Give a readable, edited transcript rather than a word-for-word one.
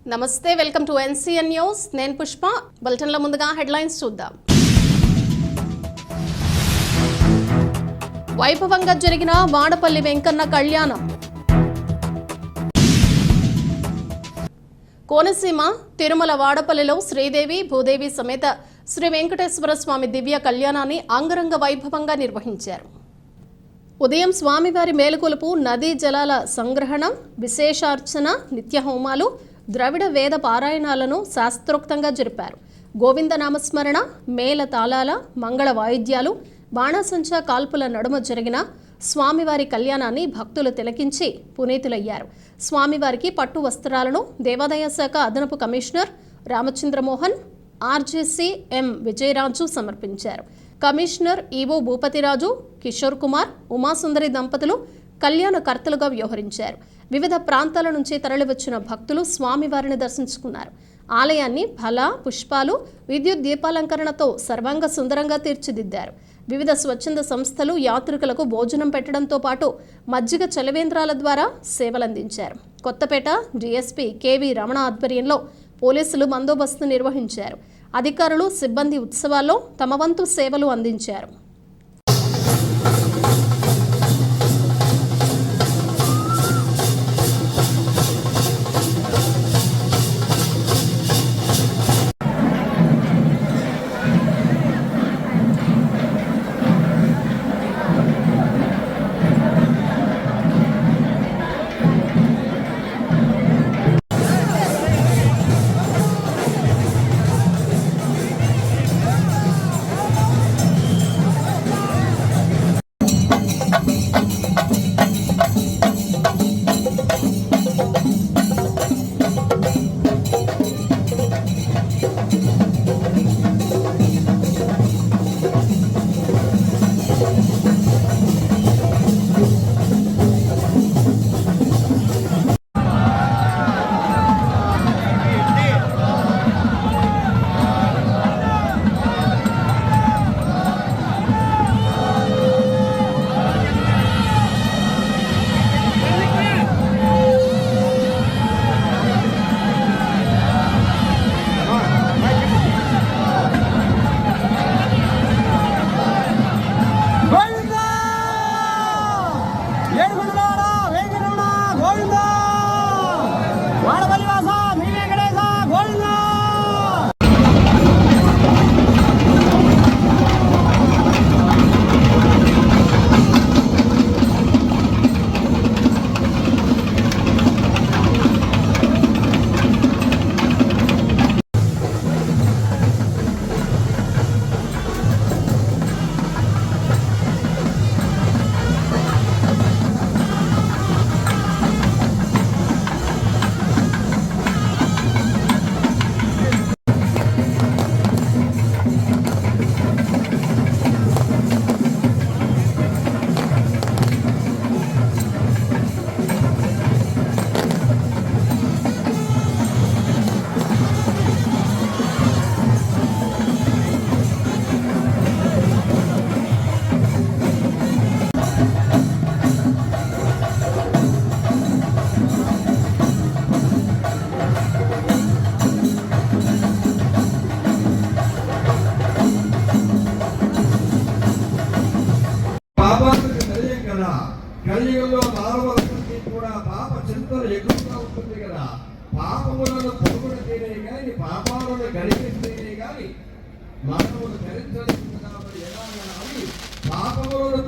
నమస్తే, welcome to NCN news. నేను పుష్ప. బులెటిన్ల ముందుగా హెడ్లైన్స్ చూద్దాం. వైభవంగా జరిగిన వాడపల్లి వెంకన్న కళ్యాణం. కోనసీమ తిరుమల వాడపల్లిలో శ్రీదేవి భూదేవి సమేత శ్రీ వెంకటేశ్వర స్వామి దివ్య కళ్యాణాన్ని అంగరంగ వైభవంగా నిర్వహించారు. ఉదయం స్వామివారి మేలుకొలుపు, నదీ జలాల సంగ్రహణం, విశేషార్చన, నిత్య హోమాలు, ద్రవిడ వేద పారాయణాలను శాస్త్రోక్తంగా జరిపారు. గోవింద నామస్మరణ, మేళ తాళాల, మంగళ వాయిద్యాలు, బాణాసంచా కాల్పుల నడుమ జరిగిన స్వామివారి కళ్యాణాన్ని భక్తులు తిలకించి పునీతులయ్యారు. స్వామివారికి పట్టు వస్త్రాలను దేవాదాయ శాఖ అదనపు commissioner Ramachandra Mohan, RJC M Vijayaraju సమర్పించారు. కమిషనర్ ఈవో భూపతిరాజు, కిషోర్ కుమార్, ఉమాసుందరి దంపతులు కళ్యాణకర్తలుగా వ్యవహరించారు. వివిధ ప్రాంతాల నుంచి తరలివచ్చిన భక్తులు స్వామివారిని దర్శించుకున్నారు. ఆలయాన్ని ఫల, పుష్పాలు, విద్యుత్ దీపాలంకరణతో సర్వాంగ సుందరంగా తీర్చిదిద్దారు. వివిధ స్వచ్ఛంద సంస్థలు యాత్రికులకు భోజనం పెట్టడంతో పాటు మజ్జిగ చలవేంద్రాల ద్వారా సేవలందించారు. కొత్తపేట DSP KV రమణ ఆధ్వర్యంలో పోలీసులు బందోబస్తు నిర్వహించారు. అధికారులు, సిబ్బంది ఉత్సవాల్లో తమ వంతు సేవలు అందించారు. కలియుగంలో మానవులకి కూడా పాప చింతన ఎక్కువగా ఉంటుంది కదా. పాపములను పొరుగుడితేనే కానీ, పాపాలను గడిపిస్తేనే కానీ మానవులు ధరించలేదు. కాబట్టి ఎలాగని పాపములను